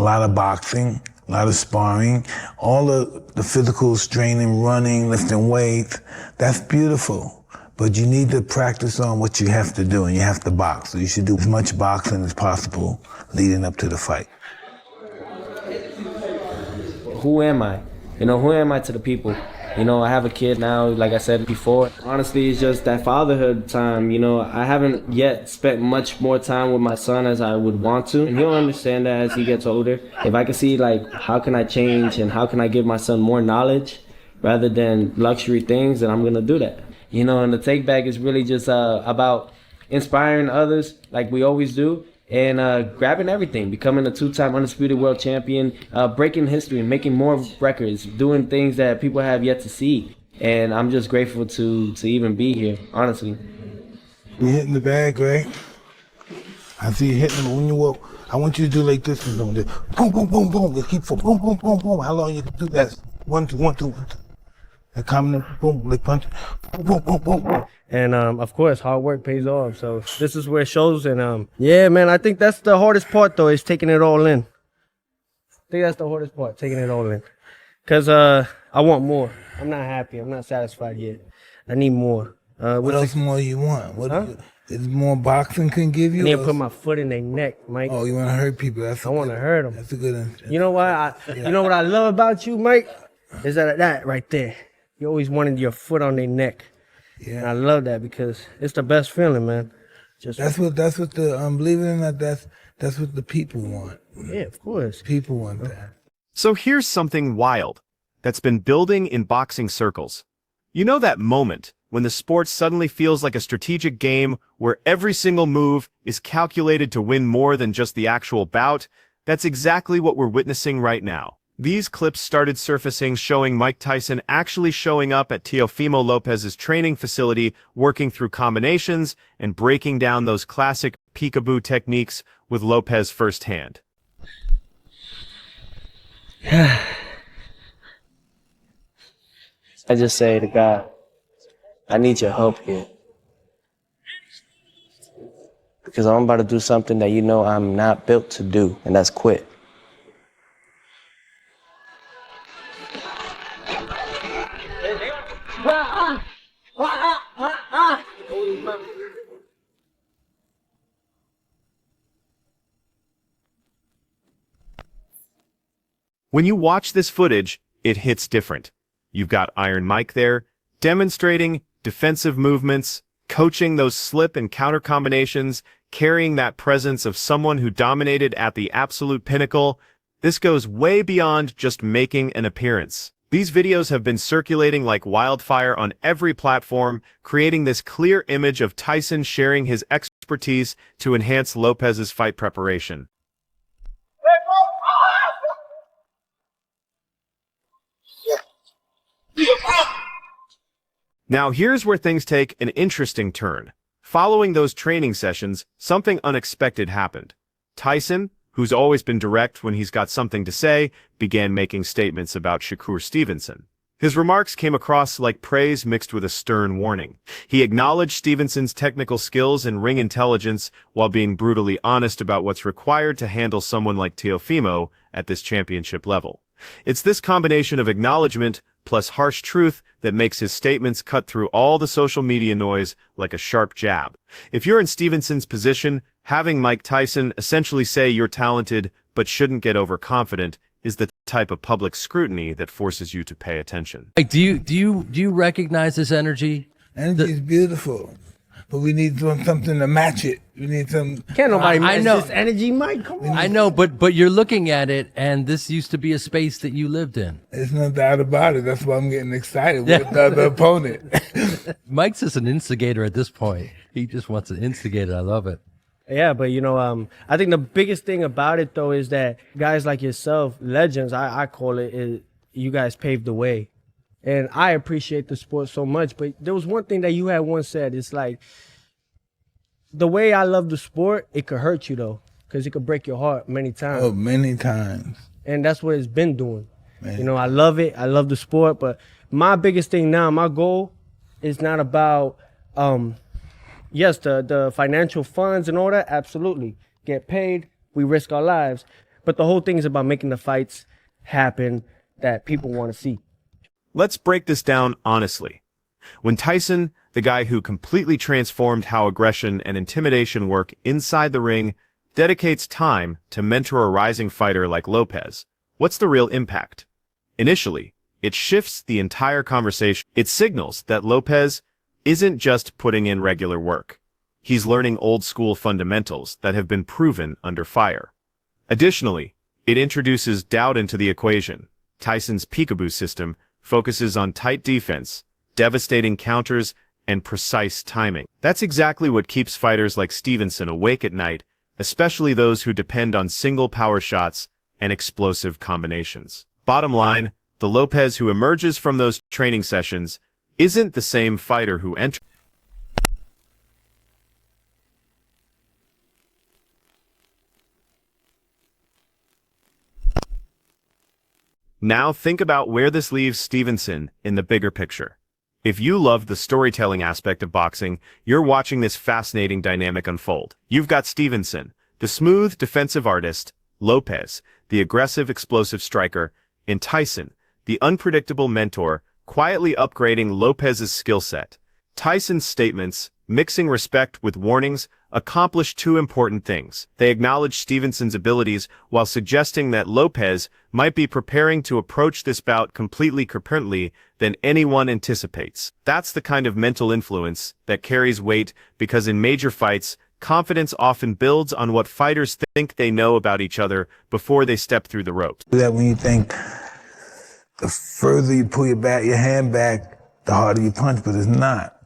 lot of boxing, a lot of sparring, all the physical straining, running, lifting weights. That's beautiful. But you need to practice on what you have to do, and you have to box. So you should do as much boxing as possible leading up to the fight. Who am I? Who am I to the people? I have a kid now, like I said before. Honestly, it's just that fatherhood time. I haven't yet spent much more time with my son as I would want to. And he'll understand that as he gets older. If I can see, how can I change and how can I give my son more knowledge rather than luxury things, then I'm going to do that. And the take back is really just about inspiring others like we always do. And grabbing everything, becoming a 2-time undisputed world champion, breaking history, making more records, doing things that people have yet to see. And I'm just grateful to even be here, honestly. You're hitting the bag, right? I see you hitting them when you walk. I want you to do like this. Boom, boom, boom, boom. Just keep for boom, boom, boom, boom. How long you can do that? 1, 2, 1, 2, 1, 2. A combination, boom, like punch, boom, boom, boom, boom. And of course, hard work pays off. So this is where it shows. And yeah, man, I think that's the hardest part, though, is taking it all in. I think that's the hardest part, taking it all in. Because I want more. I'm not happy. I'm not satisfied yet. I need more. What else more you want? Is more boxing can give you? I need to put my foot in their neck, Mike. Oh, you want to hurt people? I want to hurt them. That's a good one. You know what? You know what I love about you, Mike? Is that right there. You always wanted your foot on their neck. Yeah. And I love that because it's the best feeling, man. That's what the believe it or not, that's what the people want. Yeah, of course. People want that. So here's something wild that's been building in boxing circles. You know that moment when the sport suddenly feels like a strategic game where every single move is calculated to win more than just the actual bout? That's exactly what we're witnessing right now. These clips started surfacing showing Mike Tyson actually showing up at Teofimo Lopez's training facility, working through combinations and breaking down those classic peekaboo techniques with Lopez firsthand. I just say to God, I need your help here. Because I'm about to do something that I'm not built to do, and that's quit. When you watch this footage, it hits different. You've got Iron Mike there, demonstrating defensive movements, coaching those slip and counter combinations, carrying that presence of someone who dominated at the absolute pinnacle. This goes way beyond just making an appearance. These videos have been circulating like wildfire on every platform, creating this clear image of Tyson sharing his expertise to enhance Lopez's fight preparation. Now here's where things take an interesting turn. Following those training sessions, something unexpected happened. Tyson, who's always been direct when he's got something to say, began making statements about Shakur Stevenson. His remarks came across like praise mixed with a stern warning. He acknowledged Stevenson's technical skills and ring intelligence while being brutally honest about what's required to handle someone like Teofimo at this championship level. It's this combination of acknowledgement plus harsh truth that makes his statements cut through all the social media noise like a sharp jab. If you're in Stevenson's position, having Mike Tyson essentially say you're talented but shouldn't get overconfident is the type of public scrutiny that forces you to pay attention. Like, do you recognize this energy? Energy is beautiful, but we need something to match it. We need some. Can't nobody match this energy, Mike. Come on. I know, but you're looking at it, and this used to be a space that you lived in. There's no doubt about it. That's why I'm getting excited with the opponent. Mike's just an instigator at this point. He just wants to instigate it. I love it. Yeah, but I think the biggest thing about it though is that guys like yourself, legends, I call it, is you guys paved the way. And I appreciate the sport so much. But there was one thing that you had once said. It's like, the way I love the sport, it could hurt you though, because it could break your heart many times. Oh, many times. And that's what it's been doing. Man. I love it. I love the sport. But my biggest thing now, my goal is not about, yes, the financial funds and all that, absolutely. Get paid, we risk our lives. But the whole thing is about making the fights happen that people want to see. Let's break this down honestly. When Tyson, the guy who completely transformed how aggression and intimidation work inside the ring, dedicates time to mentor a rising fighter like Lopez, what's the real impact? Initially, it shifts the entire conversation. It signals that Lopez isn't just putting in regular work. He's learning old-school fundamentals that have been proven under fire. Additionally, it introduces doubt into the equation. Tyson's peekaboo system focuses on tight defense, devastating counters, and precise timing. That's exactly what keeps fighters like Stevenson awake at night, especially those who depend on single power shots and explosive combinations. Bottom line, the Lopez who emerges from those training sessions isn't the same fighter who entered. Now think about where this leaves Stevenson in the bigger picture. If you love the storytelling aspect of boxing, you're watching this fascinating dynamic unfold. You've got Stevenson, the smooth defensive artist, Lopez, the aggressive explosive striker, and Tyson, the unpredictable mentor, quietly upgrading Lopez's skill set. Tyson's statements, mixing respect with warnings, accomplish two important things. They acknowledge Stevenson's abilities while suggesting that Lopez might be preparing to approach this bout completely differently than anyone anticipates. That's the kind of mental influence that carries weight because in major fights, confidence often builds on what fighters think they know about each other before they step through the ropes. That when you think the further you pull your hand back, the harder you punch, but it's not.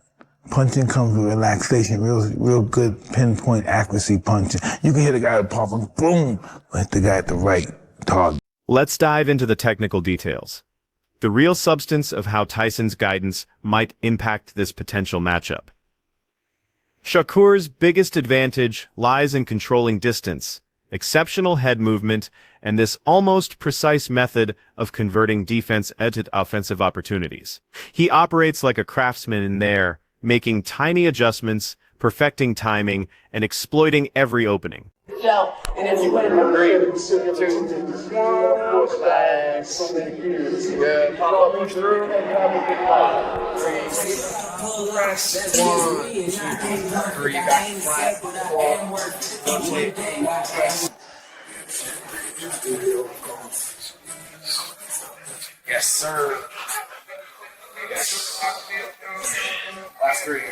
Punching comes with relaxation, real good pinpoint accuracy punching. You can hit a guy with pop and boom, but hit the guy at the right target. Let's dive into the technical details. The real substance of how Tyson's guidance might impact this potential matchup. Shakur's biggest advantage lies in controlling distance, exceptional head movement, and this almost precise method of converting defense into offensive opportunities. He operates like a craftsman in there, making tiny adjustments, perfecting timing, and exploiting every opening. Yes, sir. Last three.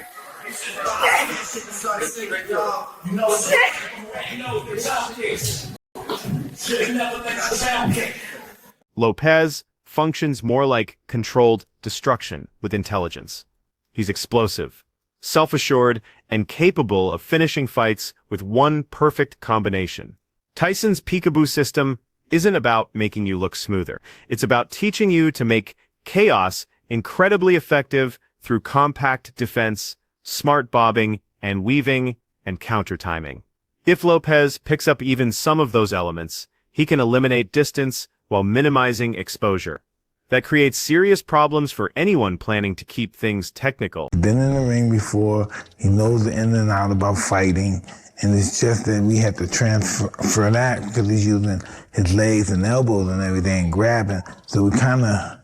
Lopez functions more like controlled destruction with intelligence. He's explosive, self-assured, and capable of finishing fights with one perfect combination. Tyson's peekaboo system isn't about making you look smoother. It's about teaching you to make chaos incredibly effective through compact defense, smart bobbing and weaving, and counter timing. If Lopez picks up even some of those elements, he can eliminate distance while minimizing exposure. That creates serious problems for anyone planning to keep things technical. Been in the ring before, he knows the in and out about fighting, and it's just that we had to transfer that because he's using his legs and elbows and everything, grabbing. So we kind of,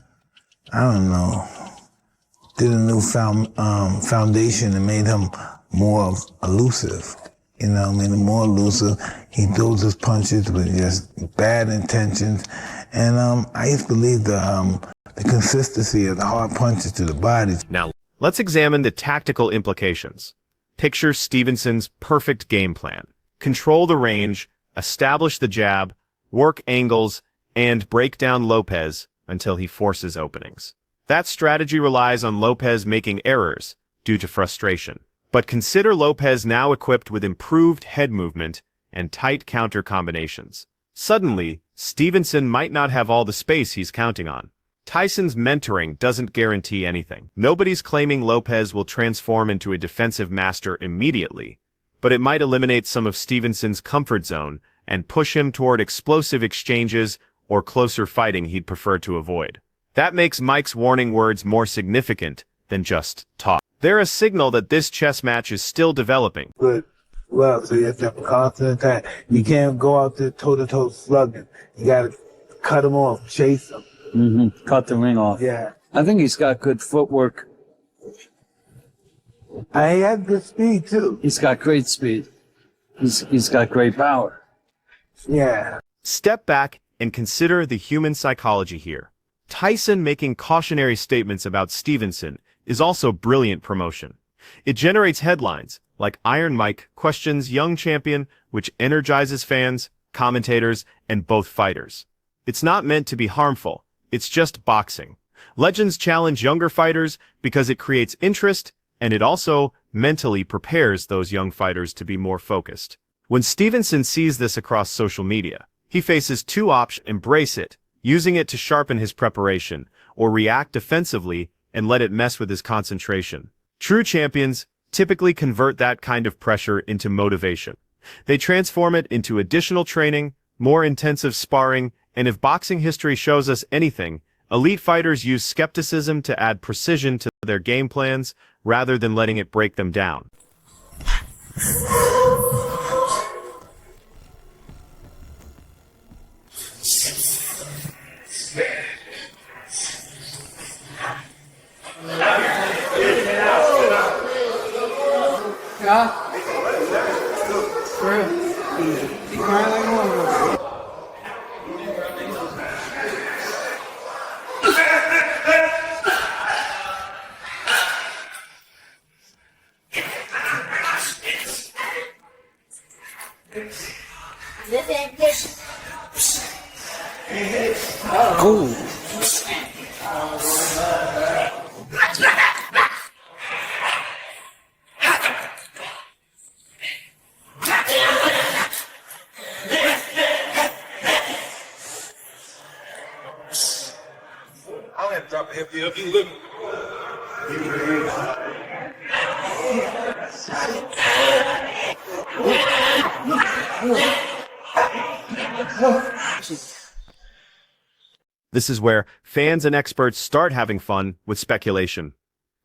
I don't know, did a new foundation and made him more elusive. You know, made him more elusive. He throws his punches with just bad intentions. And I used to believe the consistency of the hard punches to the body. Now, let's examine the tactical implications. Picture Stevenson's perfect game plan. Control the range, establish the jab, work angles, and break down Lopez until he forces openings. That strategy relies on Lopez making errors due to frustration. But consider Lopez now equipped with improved head movement and tight counter combinations. Suddenly, Stevenson might not have all the space he's counting on. Tyson's mentoring doesn't guarantee anything. Nobody's claiming Lopez will transform into a defensive master immediately, but it might eliminate some of Stevenson's comfort zone and push him toward explosive exchanges or closer fighting he'd prefer to avoid. That makes Mike's warning words more significant than just talk. They're a signal that this chess match is still developing. But well, so you have to have a constant attack. You can't go out there toe-to-toe slugging. You got to cut him off, chase him. Cut the ring off. Yeah. I think he's got good footwork. And he has good speed, too. He's got great speed. He's got great power. Yeah. Step back and consider the human psychology here. Tyson making cautionary statements about Stevenson is also brilliant promotion. It generates headlines like Iron Mike questions young champion, which energizes fans, commentators, and both fighters. It's not meant to be harmful. It's just boxing. Legends challenge younger fighters because it creates interest, and it also mentally prepares those young fighters to be more focused. When Stevenson sees this across social media, he faces two options: embrace it, using it to sharpen his preparation, or react defensively and let it mess with his concentration. True champions typically convert that kind of pressure into motivation. They transform it into additional training, more intensive sparring, and if boxing history shows us anything, elite fighters use skepticism to add precision to their game plans rather than letting it break them down. I'll have to drop a heavy up. You look. This is where fans and experts start having fun with speculation.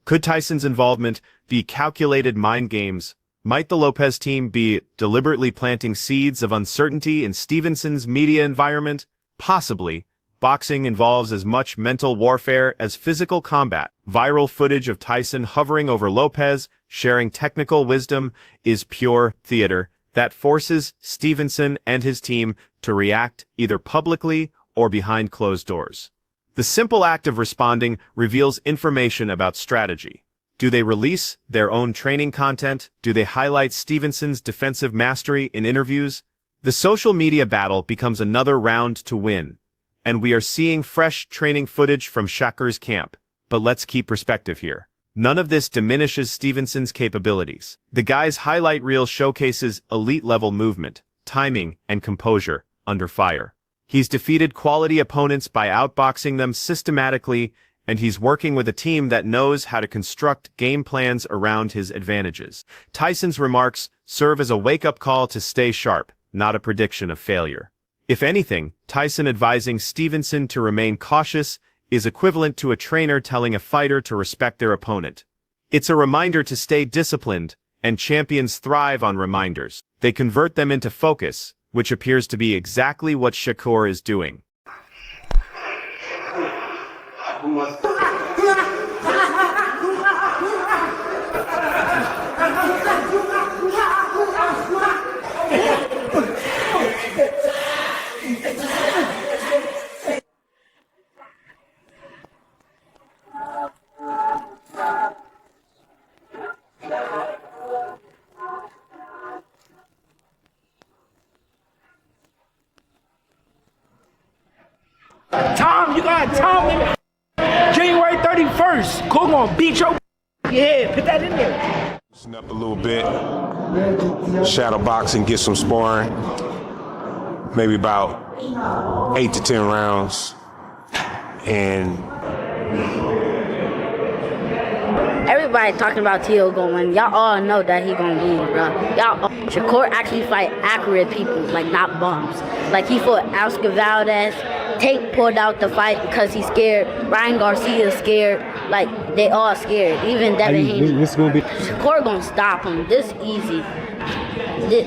Could Tyson's involvement be calculated mind games? Might the Lopez team be deliberately planting seeds of uncertainty in Stevenson's media environment? Possibly. Boxing involves as much mental warfare as physical combat. Viral footage of Tyson hovering over Lopez, sharing technical wisdom, is pure theater that forces Stevenson and his team to react either publicly or behind closed doors. The simple act of responding reveals information about strategy. Do they release their own training content? Do they highlight Stevenson's defensive mastery in interviews? The social media battle becomes another round to win, and we are seeing fresh training footage from Shakur's camp. But let's keep perspective here. None of this diminishes Stevenson's capabilities. The guy's highlight reel showcases elite-level movement, timing, and composure under fire. He's defeated quality opponents by outboxing them systematically, and he's working with a team that knows how to construct game plans around his advantages. Tyson's remarks serve as a wake-up call to stay sharp, not a prediction of failure. If anything, Tyson advising Stevenson to remain cautious is equivalent to a trainer telling a fighter to respect their opponent. It's a reminder to stay disciplined, and champions thrive on reminders. They convert them into focus, which appears to be exactly what Shakur is doing. Tom, you got Tom. January 31st. Cool, gonna beat your. Yeah, put that in there. Loosen up a little bit. Shadow boxing, get some sparring. Maybe about 8 to 10 rounds. And everybody talking about Teo going. Y'all all know that he gonna lose, bro. Y'all, Shakur actually fight accurate people, like not bums. Like he fought Oscar Valdez. Tate pulled out the fight because he's scared. Ryan Garcia's scared. Like they all scared. Even Devin Haney. Shakur gonna stop him. This easy.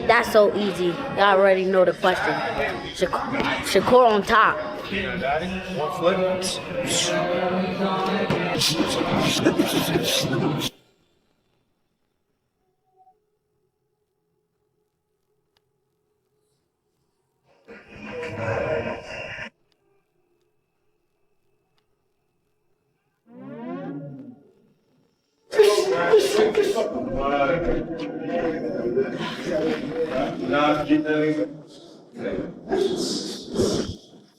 That's so easy. Y'all already know the question. Shakur on top.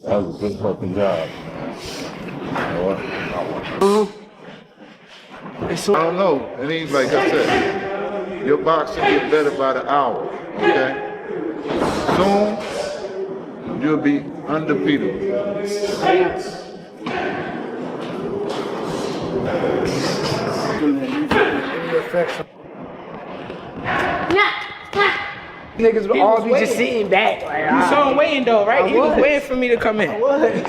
That was a good fucking job. I don't know. It ain't like I said. Your boxing get better by the hour. Okay. Soon you'll be undefeatable. Niggas would all be just sitting back. Like, you saw him waiting though, right? He was waiting for me to come in.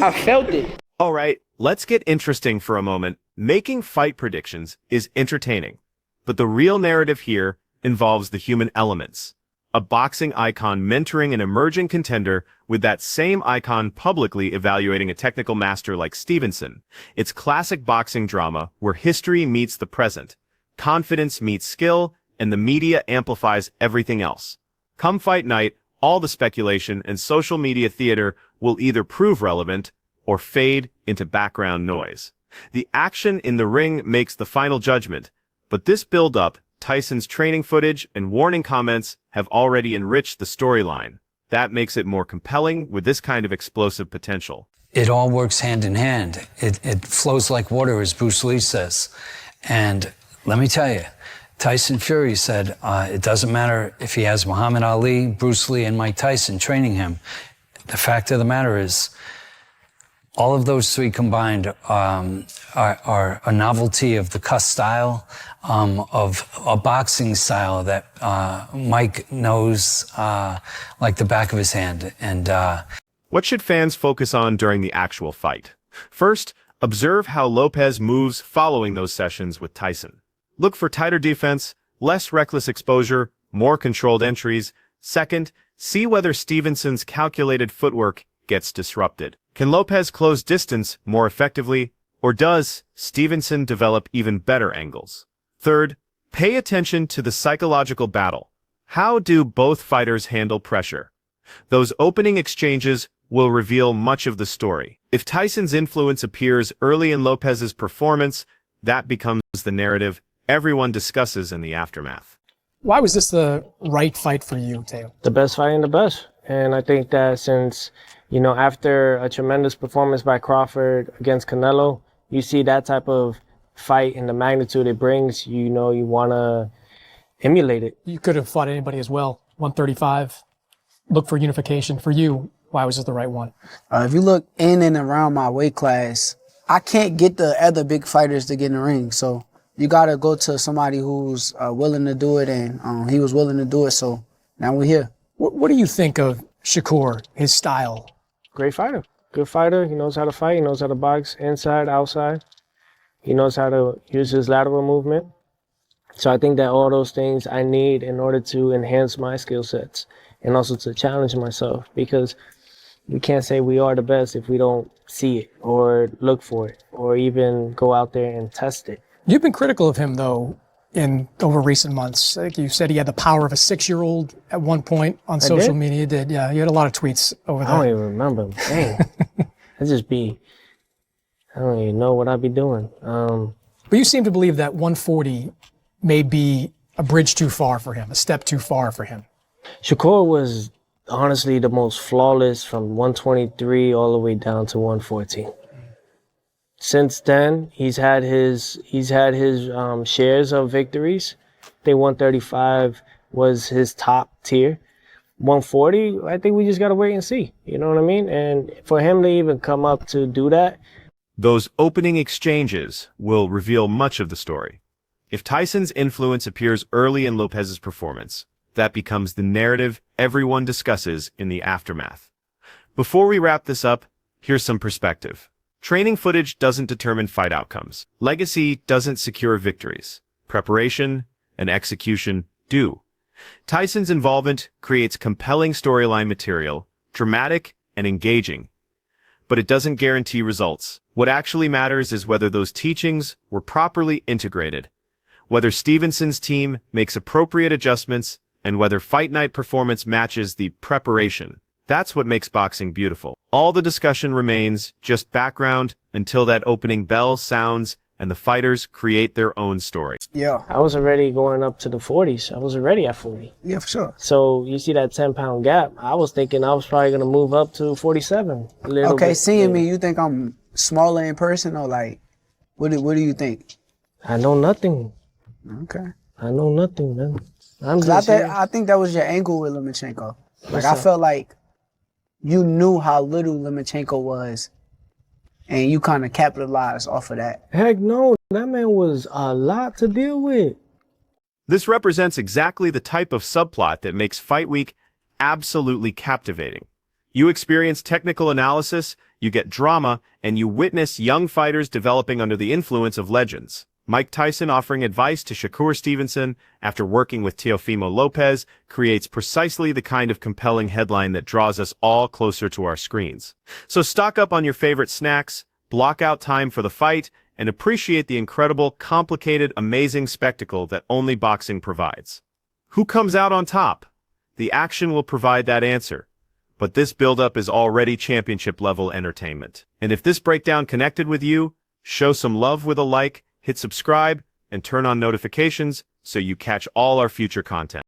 I felt it. All right, let's get interesting for a moment. Making fight predictions is entertaining, but the real narrative here involves the human elements. A boxing icon mentoring an emerging contender with that same icon publicly evaluating a technical master like Stevenson. It's classic boxing drama where history meets the present, confidence meets skill, and the media amplifies everything else. Come fight night, all the speculation and social media theater will either prove relevant or fade into background noise. The action in the ring makes the final judgment, but this build-up, Tyson's training footage and warning comments have already enriched the storyline. That makes it more compelling with this kind of explosive potential. It all works hand in hand. It flows like water, as Bruce Lee says. And let me tell you, Tyson Fury said it doesn't matter if he has Muhammad Ali, Bruce Lee, and Mike Tyson training him. The fact of the matter is, all of those three combined are a novelty of the cuss style, of a boxing style that Mike knows like the back of his hand. And what should fans focus on during the actual fight? First, observe how Lopez moves following those sessions with Tyson. Look for tighter defense, less reckless exposure, more controlled entries. Second, see whether Stevenson's calculated footwork gets disrupted. Can Lopez close distance more effectively, or does Stevenson develop even better angles? Third, pay attention to the psychological battle. How do both fighters handle pressure? Those opening exchanges will reveal much of the story. If Tyson's influence appears early in Lopez's performance, that becomes the narrative everyone discusses in the aftermath. Why was this the right fight for you, Teo? The best fight in the best. And I think that since, after a tremendous performance by Crawford against Canelo, you see that type of fight and the magnitude it brings, you want to emulate it. You could have fought anybody as well. 135. Look for unification. For you, why was this the right one? If you look in and around my weight class, I can't get the other big fighters to get in the ring. So you got to go to somebody who's willing to do it, and he was willing to do it, so now we're here. What do you think of Shakur, his style? Great fighter. Good fighter. He knows how to fight. He knows how to box inside, outside. He knows how to use his lateral movement. So I think that all those things I need in order to enhance my skill sets and also to challenge myself, because we can't say we are the best if we don't see it or look for it or even go out there and test it. You've been critical of him, though, over recent months. I think you said he had the power of a 6-year-old at one point on social media. You did, yeah. You had a lot of tweets over there. I don't even remember. Dang. I don't even know what I'd be doing. But you seem to believe that 140 may be a bridge too far for him, a step too far for him. Shakur was honestly the most flawless from 123 all the way down to 114. Since then, he's had his shares of victories. I think 135 was his top tier. 140, I think we just gotta wait and see. You know what I mean? And for him to even come up to do that. Those opening exchanges will reveal much of the story. If Tyson's influence appears early in Lopez's performance, that becomes the narrative everyone discusses in the aftermath. Before we wrap this up, here's some perspective. Training footage doesn't determine fight outcomes. Legacy doesn't secure victories. Preparation and execution do. Tyson's involvement creates compelling storyline material, dramatic and engaging. But it doesn't guarantee results. What actually matters is whether those teachings were properly integrated, whether Stevenson's team makes appropriate adjustments, and whether fight night performance matches the preparation. That's what makes boxing beautiful. All the discussion remains just background until that opening bell sounds and the fighters create their own story. Yeah. I was already going up to the 40s. I was already at 40. Yeah, for sure. So you see that 10-pound gap. I was thinking I was probably going to move up to 47. Okay, seeing me, you think I'm smaller in person or like, what do you think? I know nothing. Okay. I know nothing, man. I think that was your angle with Lomachenko. Like, I felt like you knew how little Lomachenko was, and you kind of capitalized off of that. Heck no, that man was a lot to deal with. This represents exactly the type of subplot that makes Fight Week absolutely captivating. You experience technical analysis, you get drama, and you witness young fighters developing under the influence of legends. Mike Tyson offering advice to Shakur Stevenson after working with Teofimo Lopez creates precisely the kind of compelling headline that draws us all closer to our screens. So stock up on your favorite snacks, block out time for the fight, and appreciate the incredible, complicated, amazing spectacle that only boxing provides. Who comes out on top? The action will provide that answer. But this build-up is already championship-level entertainment. And if this breakdown connected with you, show some love with a like, hit subscribe, and turn on notifications so you catch all our future content.